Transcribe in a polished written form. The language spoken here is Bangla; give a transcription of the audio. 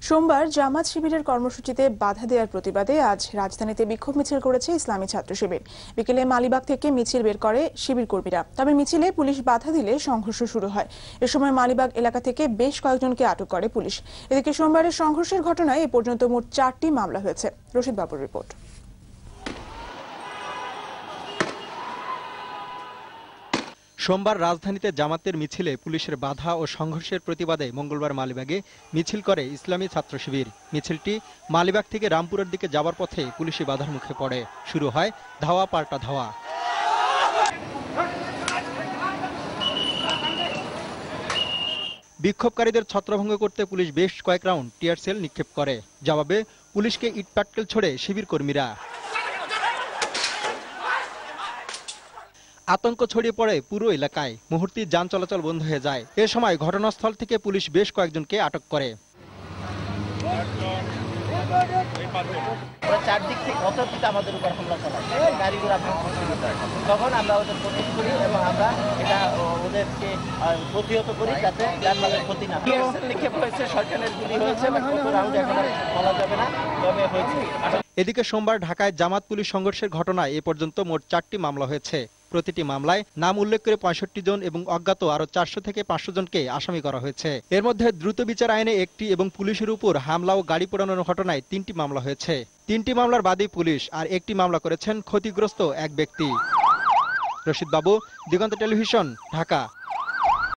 সোমবার জামাত শিবিরের কর্মসূচিতে বাধা দেওয়ার প্রতিবাদে আজ রাজধানীতে বিক্ষোভ মিছিল করেছে ইসলামী ছাত্র শিবির। বিকেলে মালিবাগ থেকে মিছিল বের করে শিবির কর্মীরা। তবে মিছিলে পুলিশ বাধা দিলে সংঘর্ষ শুরু হয়। এ সময় মালিবাগ এলাকা থেকে বেশ কয়েকজনকে আটক করে পুলিশ। এদিকে সোমবারের সংঘর্ষের ঘটনায় এ পর্যন্ত মোট 4টি মামলা হয়েছে। রশিদ বাবুর রিপোর্ট। সোমবার রাজধানীতে জামাতের মিছিলে পুলিশের বাধা ও সংঘর্ষের প্রতিবাদে মঙ্গলবার মালিবাগে মিছিল করে ইসলামী ছাত্র শিবির। মিছিলটি মালিবাগ থেকে রামপুরের দিকে যাওয়ার পথে পুলিশি বাধার মুখে পড়ে। শুরু হয় ধাওয়া পাল্টা ধাওয়া। বিক্ষোভকারীদের ছত্রভঙ্গ করতে পুলিশ বেশ কয়েক রাউন্ড টিয়ার সেল নিক্ষেপ করে। জবাবে পুলিশকে ইটপাটকেল ছোড়ে শিবির কর্মীরা। আতঙ্ক ছড়িয়ে পড়ে পুরো এলাকায়। মুহূর্তে যান চলাচল বন্ধ হয়ে যায়। এ সময় ঘটনাস্থল থেকে পুলিশ বেশ কয়েকজনকে আটক করে। চারদিক থেকে অতর্কিত আমাদের উপর হামলা চালায়, গাড়িগুলো তখন আমরা ওদের প্রতিরোধ করি এবং আমরা এটা ওদেরকে প্রতিহত করি যাতে যানবাহনের ক্ষতি না হয়। নিক্ষেপ হয়েছে, সরকারের গুলি হয়েছে, কত রাউন্ড এখন বলা যাবে না, তবে হয়েছে। এদিকে সোমবার ঢাকায় জামাত পুলিশ সংঘর্ষের ঘটনায় এ পর্যন্ত মোট 4টি মামলা হয়েছে। প্রতিটি মামলায় নাম উল্লেখ করে 65 জন এবং অজ্ঞাত আরো 400 থেকে 500 জনকে আসামি করা হয়েছে। এর মধ্যে দ্রুত বিচার আইনে একটি এবং পুলিশের উপর হামলা ও গাড়ি পোড়ানোর ঘটনায় 3টি মামলা হয়েছে। 3টি মামলার বাদী পুলিশ আর একটি মামলা করেছেন ক্ষতিগ্রস্ত এক ব্যক্তি। রশিদ বাবু, দিগন্ত টেলিভিশন, ঢাকা।